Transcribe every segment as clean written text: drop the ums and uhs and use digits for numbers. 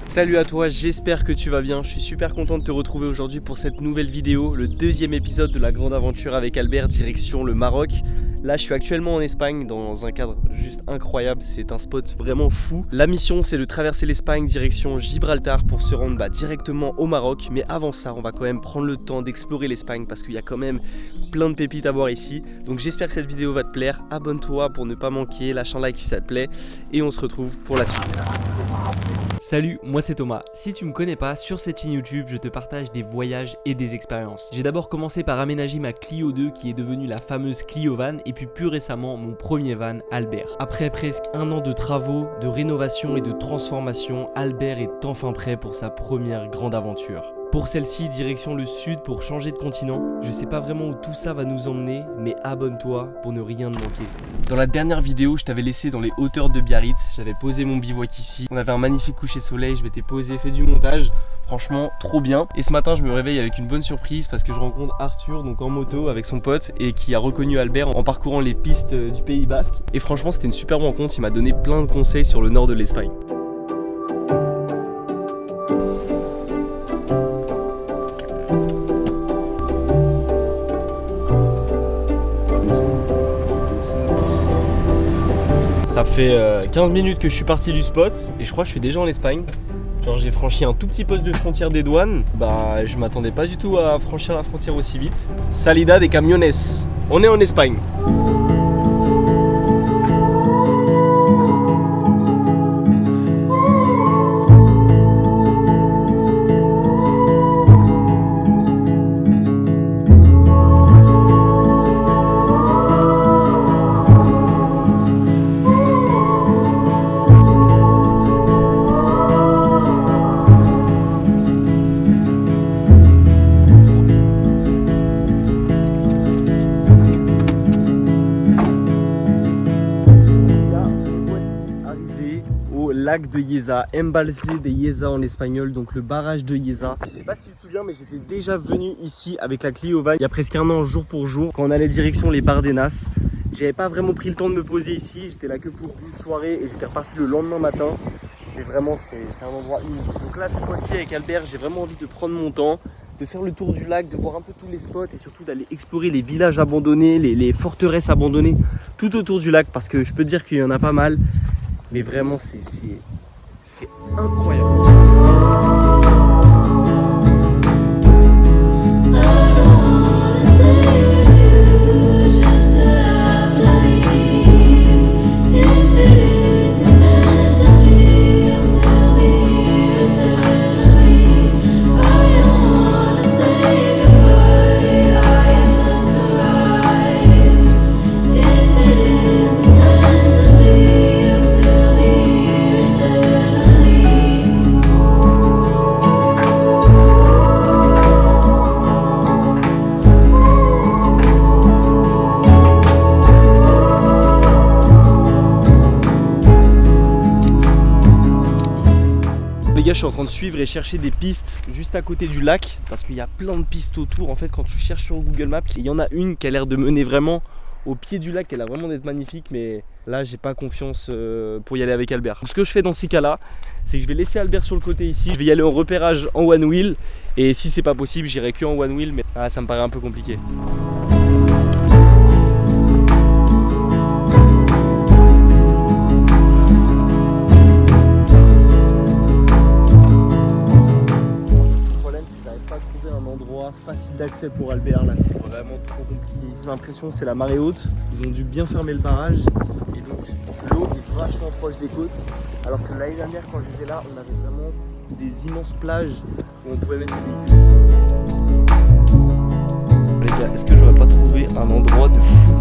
Salut à toi, j'espère que tu vas bien. Je suis super content de te retrouver aujourd'hui pour cette nouvelle vidéo, le deuxième épisode de la grande aventure avec Albert, direction le Maroc. Là, je suis actuellement en Espagne dans un cadre juste incroyable, c'est un spot vraiment fou. La mission, c'est de traverser l'Espagne direction Gibraltar pour se rendre directement au Maroc. Mais avant ça, on va quand même prendre le temps d'explorer l'Espagne parce qu'il y a quand même plein de pépites à voir ici. Donc j'espère que cette vidéo va te plaire. Abonne-toi pour ne pas manquer, lâche un like si ça te plaît et on se retrouve pour la suite. Salut, moi c'est Thomas. Si tu me connais pas, sur cette chaîne YouTube, je te partage des voyages et des expériences. J'ai d'abord commencé par aménager ma Clio 2 qui est devenue la fameuse Clio Van et puis plus récemment mon premier van Albert. Après presque un an de travaux, de rénovation et de transformation, Albert est enfin prêt pour sa première grande aventure. Pour celle-ci, direction le sud pour changer de continent. Je sais pas vraiment où tout ça va nous emmener, mais abonne-toi pour ne rien te manquer. Dans la dernière vidéo, je t'avais laissé dans les hauteurs de Biarritz. J'avais posé mon bivouac ici. On avait un magnifique coucher de soleil, je m'étais posé, fait du montage. Franchement, trop bien. Et ce matin, je me réveille avec une bonne surprise parce que je rencontre Arthur, donc en moto avec son pote, et qui a reconnu Albert en parcourant les pistes du Pays Basque. Et franchement, c'était une superbe rencontre. Il m'a donné plein de conseils sur le nord de l'Espagne. Ça fait 15 minutes que je suis parti du spot et je crois que je suis déjà en Espagne. Genre j'ai franchi un tout petit poste de frontière des douanes. Bah je m'attendais pas du tout à franchir la frontière aussi vite. Salida des camiones. On est en Espagne. Lac de Yeza, Embalse de Yeza en espagnol, donc le barrage de Yeza. Je sais pas si tu te souviens, mais j'étais déjà venu ici avec la Clio Van il y a presque un an, jour pour jour, quand on allait direction les Bardenas. J'avais pas vraiment pris le temps de me poser ici, j'étais là que pour une soirée et j'étais reparti le lendemain matin. Et vraiment, c'est un endroit unique. Donc là, cette fois-ci, avec Albert, j'ai vraiment envie de prendre mon temps, de faire le tour du lac, de voir un peu tous les spots et surtout d'aller explorer les villages abandonnés, les forteresses abandonnées tout autour du lac parce que je peux te dire qu'il y en a pas mal. Mais vraiment, c'est incroyable. Les gars, je suis en train de suivre et chercher des pistes juste à côté du lac parce qu'il y a plein de pistes autour. En fait, quand tu cherches sur Google Maps, il y en a une qui a l'air de mener vraiment au pied du lac. Elle a vraiment d'être magnifique, mais là, j'ai pas confiance pour y aller avec Albert. Donc, ce que je fais dans ces cas-là, c'est que je vais laisser Albert sur le côté ici. Je vais y aller en repérage en one wheel et si c'est pas possible, j'irai que en one wheel, mais ça me paraît un peu compliqué. Facile d'accès pour Albert, là c'est vraiment trop compliqué. J'ai l'impression que c'est la marée haute, ils ont dû bien fermer le barrage et donc l'eau est vachement proche des côtes. Alors que l'année dernière quand j'étais là, on avait vraiment des immenses plages où on pouvait mettre des véhicules. Les gars, est-ce que j'aurais pas trouvé un endroit de fou?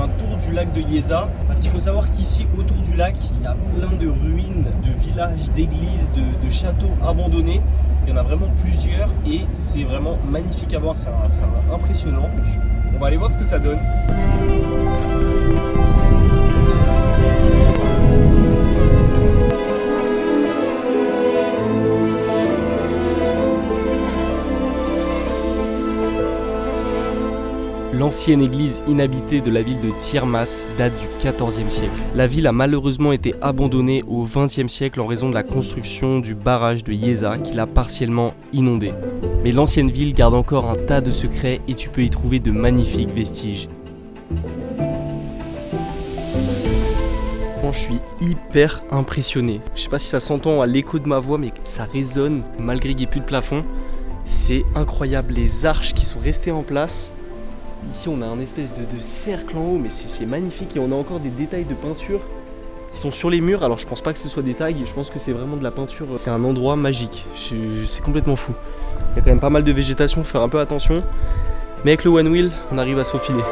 un tour du lac de Yeza. Parce qu'il faut savoir qu'ici, autour du lac, il y a plein de ruines, de villages, d'églises, de châteaux abandonnés. Il y en a vraiment plusieurs et c'est vraiment magnifique à voir, c'est impressionnant. Donc, on va aller voir ce que ça donne. L'ancienne église inhabitée de la ville de Tiermas date du XIVe siècle. La ville a malheureusement été abandonnée au XXe siècle en raison de la construction du barrage de Yeza qui l'a partiellement inondée. Mais l'ancienne ville garde encore un tas de secrets et tu peux y trouver de magnifiques vestiges. Je suis hyper impressionné. Je sais pas si ça s'entend à l'écho de ma voix, mais ça résonne malgré qu'il n'y ait plus de plafond. C'est incroyable, les arches qui sont restées en place. Ici on a un espèce de cercle en haut, mais c'est magnifique et on a encore des détails de peinture qui sont sur les murs. Alors je pense pas que ce soit des tags, je pense que c'est vraiment de la peinture. C'est un endroit magique, c'est complètement fou. Il y a quand même pas mal de végétation, faut faire un peu attention. Mais avec le One Wheel, on arrive à se faufiler.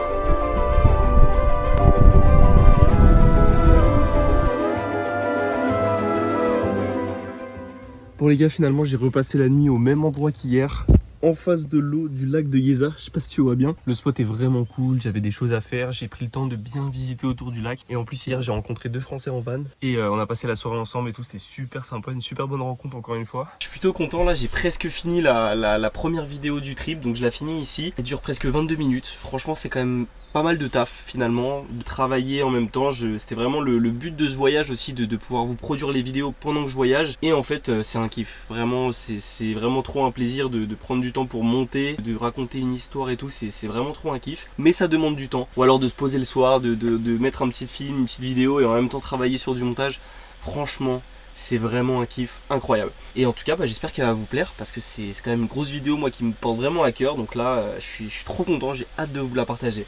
Bon les gars, finalement j'ai repassé la nuit au même endroit qu'hier, en face de l'eau du lac de Yeza. Je sais pas si tu vois bien. Le spot est vraiment cool, j'avais des choses à faire, j'ai pris le temps de bien visiter autour du lac. Et en plus hier j'ai rencontré 2 Français en van et on a passé la soirée ensemble et tout, c'était super sympa, une super bonne rencontre encore une fois. Je suis plutôt content, là j'ai presque fini la première vidéo du trip, donc je la finis ici. Elle dure presque 22 minutes, franchement c'est quand même pas mal de taf finalement, de travailler en même temps. C'était vraiment le but de ce voyage aussi, de pouvoir vous produire les vidéos pendant que je voyage. Et en fait c'est un kiff, vraiment c'est vraiment trop un plaisir de prendre du temps pour monter, de raconter une histoire et tout, c'est vraiment trop un kiff. Mais ça demande du temps, ou alors de se poser le soir, de mettre un petit film, une petite vidéo et en même temps travailler sur du montage. Franchement c'est vraiment un kiff incroyable. Et en tout cas j'espère qu'elle va vous plaire parce que c'est quand même une grosse vidéo moi qui me porte vraiment à cœur. Donc là je suis trop content, j'ai hâte de vous la partager.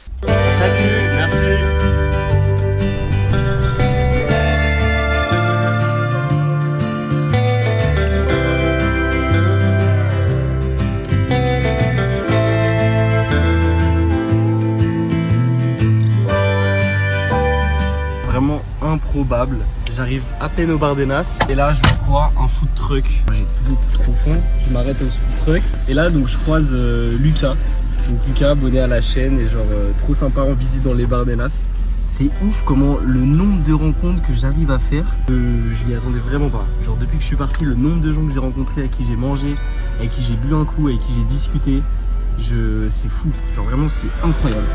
Salut, merci. Vraiment improbable. J'arrive à peine au Bardenas et là je vois quoi, un food truck. J'ai beaucoup trop faim, je m'arrête au food truck et là donc je croise Lucas. Donc Lucas abonné à la chaîne et genre trop sympa en visite dans les Bardenas. C'est ouf comment le nombre de rencontres que j'arrive à faire, je m'y attendais vraiment pas. Genre depuis que je suis parti, le nombre de gens que j'ai rencontrés, avec qui j'ai mangé, avec qui j'ai bu un coup, avec qui j'ai discuté, c'est fou. Genre vraiment c'est incroyable.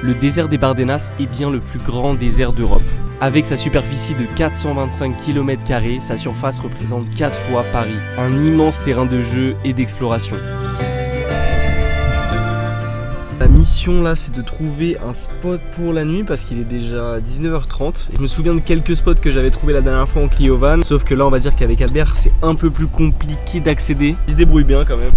Le désert des Bardenas est bien le plus grand désert d'Europe. Avec sa superficie de 425 km², sa surface représente 4 fois Paris. Un immense terrain de jeu et d'exploration. La mission là c'est de trouver un spot pour la nuit parce qu'il est déjà 19h30. Je me souviens de quelques spots que j'avais trouvé la dernière fois en Clio Van. Sauf que là on va dire qu'avec Albert c'est un peu plus compliqué d'accéder. Il se débrouille bien quand même.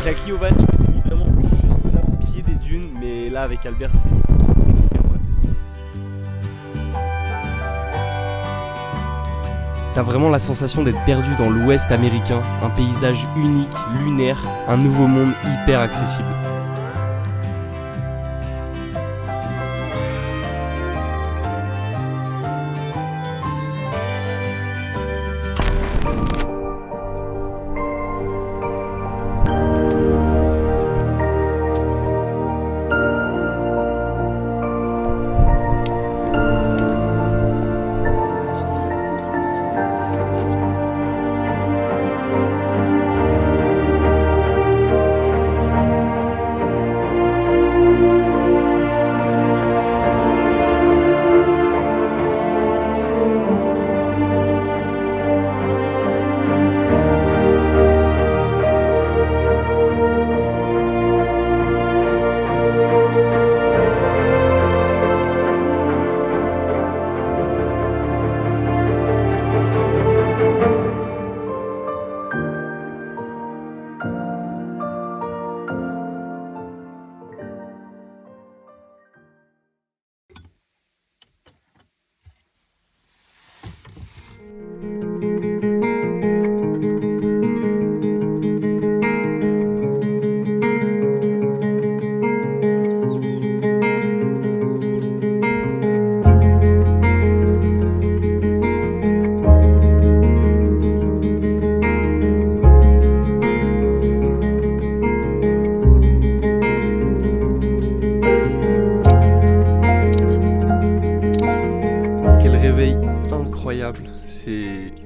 La Clio Van, je m'étais mis vraiment juste là au pied des dunes, mais là avec Albert c'est trop compliqué. T'as vraiment la sensation d'être perdu dans l'ouest américain, un paysage unique, lunaire, un nouveau monde hyper accessible.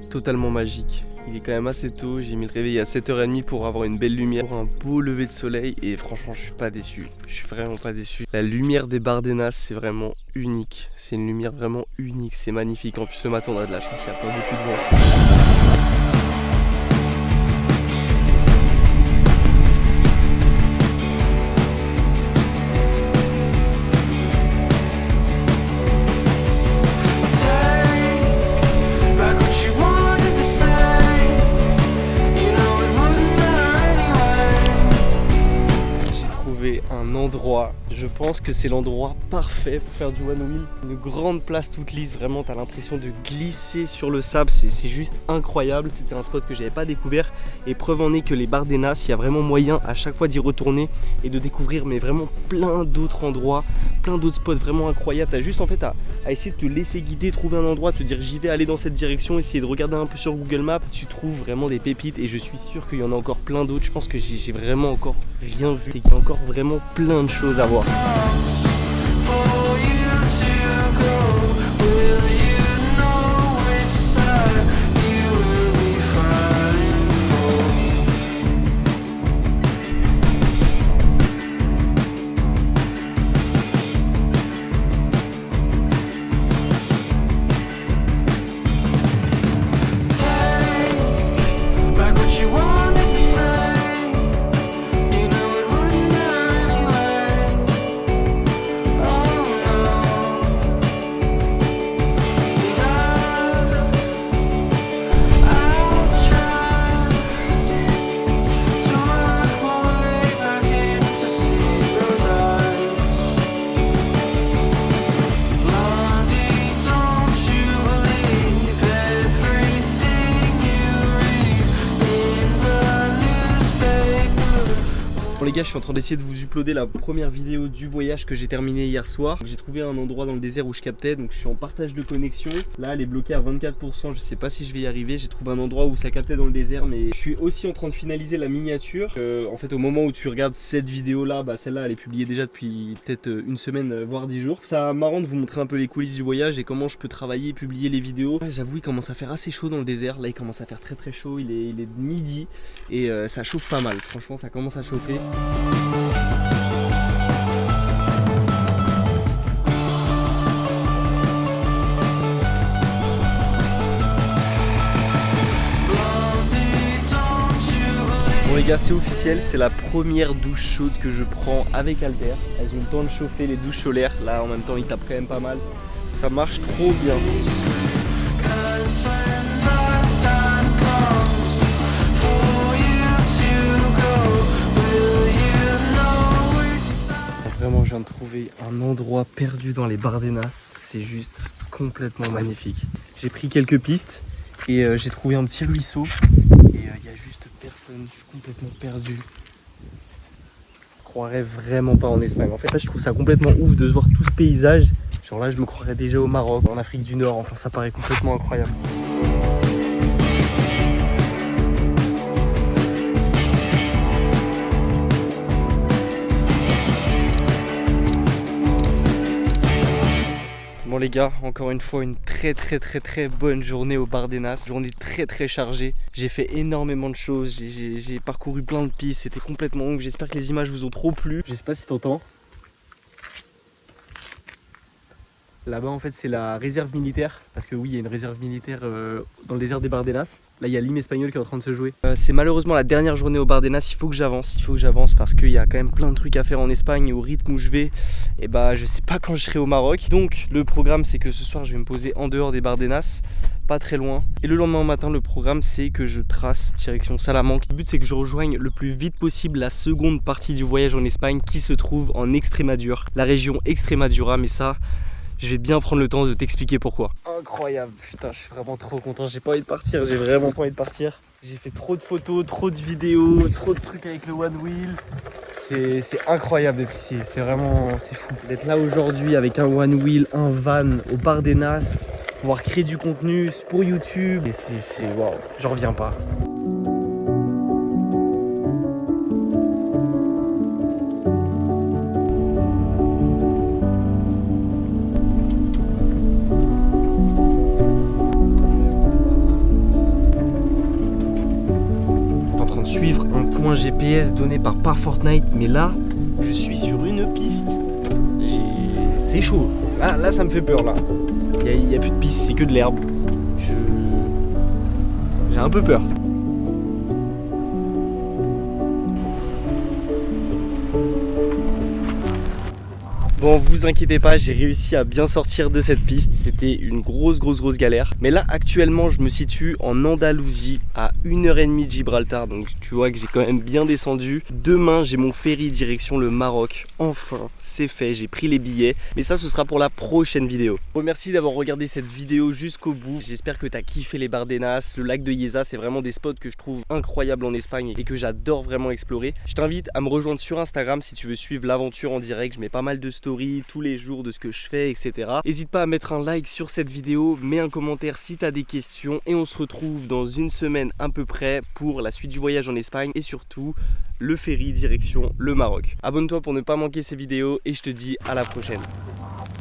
totalement magique. Il est quand même assez tôt, j'ai mis le réveil à 7h30 pour avoir une belle lumière, pour un beau lever de soleil et franchement je suis pas déçu, je suis vraiment pas déçu. La lumière des Bardenas c'est vraiment unique, c'est une lumière vraiment unique, c'est magnifique. En plus ce matin on a de la chance, il n'y a pas beaucoup de vent. Un endroit, je pense que c'est l'endroit parfait pour faire du one wheel. Une grande place toute lisse, vraiment t'as l'impression de glisser sur le sable, c'est juste incroyable. C'était un spot que j'avais pas découvert et preuve en est que les Bardenas, il y a vraiment moyen à chaque fois d'y retourner et de découvrir mais vraiment plein d'autres endroits, plein d'autres spots vraiment incroyables. T'as juste en fait à essayer de te laisser guider, trouver un endroit, te dire j'y vais aller dans cette direction, essayer de regarder un peu sur Google Maps, tu trouves vraiment des pépites et je suis sûr qu'il y en a encore plein d'autres. Je pense que j'ai vraiment encore rien vu et qu'il y a encore vraiment plein de choses à voir. Les gars, je suis en train d'essayer de vous uploader la première vidéo du voyage que j'ai terminé hier soir. J'ai trouvé un endroit dans le désert où je captais, donc je suis en partage de connexion. Là, elle est bloquée à 24%, je sais pas si je vais y arriver. J'ai trouvé un endroit où ça captait dans le désert, mais je suis aussi en train de finaliser la miniature. En fait, au moment où tu regardes cette vidéo là, celle-là, elle est publiée déjà depuis peut-être une semaine, voire 10 jours. Ça marrant de vous montrer un peu les coulisses du voyage et comment je peux travailler et publier les vidéos. J'avoue, il commence à faire assez chaud dans le désert. Là, il commence à faire très chaud. Il est midi et ça chauffe pas mal. Franchement, ça commence à chauffer. Bon les gars, c'est officiel, c'est la première douche chaude que je prends avec Alter. Elles ont le temps de chauffer les douches solaires. Là en même temps il tape quand même pas mal. Ça marche trop bien. Vraiment, je viens de trouver un endroit perdu dans les Bardenas. C'est juste complètement magnifique. J'ai pris quelques pistes et j'ai trouvé un petit ruisseau. Et il n'y a juste personne, je suis complètement perdu. Je croirais vraiment pas en Espagne. En fait, là, je trouve ça complètement ouf de voir tout ce paysage. Genre là, je me croirais déjà au Maroc, en Afrique du Nord. Enfin, ça paraît complètement incroyable. Bon les gars, encore une fois une très bonne journée au Bardenas, journée très chargée. J'ai fait énormément de choses, j'ai parcouru plein de pistes, c'était complètement ouf. J'espère que les images vous ont trop plu. Je sais pas si t'entends. Là-bas en fait c'est la réserve militaire, parce que oui il y a une réserve militaire dans le désert des Bardenas. Là il y a l'hymne espagnol qui est en train de se jouer. C'est malheureusement la dernière journée au Bardenas, il faut que j'avance parce qu'il y a quand même plein de trucs à faire en Espagne et au rythme où je vais, et bah je sais pas quand je serai au Maroc. Donc le programme c'est que ce soir je vais me poser en dehors des Bardenas, pas très loin. Et le lendemain matin le programme c'est que je trace direction Salamanque. Le but c'est que je rejoigne le plus vite possible la seconde partie du voyage en Espagne qui se trouve en Extremadura, la région Extremadura, mais ça... je vais bien prendre le temps de t'expliquer pourquoi. Incroyable, putain, je suis vraiment trop content. J'ai pas envie de partir, j'ai vraiment pas envie de partir. J'ai fait trop de photos, trop de vidéos, trop de trucs avec le one wheel. C'est incroyable d'être ici, c'est vraiment, c'est fou. D'être là aujourd'hui avec un one wheel, un van au Bardenas, pouvoir créer du contenu pour YouTube. Et c'est waouh, j'en reviens pas. suivre un point GPS donné par Fortnite, mais là, je suis sur une piste. C'est chaud. Là, ça me fait peur là. Il n'y a plus de piste, c'est que de l'herbe. J'ai un peu peur. Bon, vous inquiétez pas, j'ai réussi à bien sortir de cette piste. C'était une grosse galère. Mais là, actuellement, je me situe en Andalousie, à 1h30 de Gibraltar. Donc, tu vois que j'ai quand même bien descendu. Demain, j'ai mon ferry direction le Maroc. Enfin, c'est fait, j'ai pris les billets. Mais ça, ce sera pour la prochaine vidéo. Bon, merci d'avoir regardé cette vidéo jusqu'au bout. J'espère que tu as kiffé les Bardenas, le lac de Yeza. C'est vraiment des spots que je trouve incroyables en Espagne et que j'adore vraiment explorer. Je t'invite à me rejoindre sur Instagram si tu veux suivre l'aventure en direct. Je mets pas mal de stories tous les jours de ce que je fais, etc. N'hésite pas à mettre un like sur cette vidéo, mets un commentaire si tu as des questions et on se retrouve dans une semaine à peu près pour la suite du voyage en Espagne et surtout le ferry direction le Maroc. Abonne-toi pour ne pas manquer ces vidéos et je te dis à la prochaine.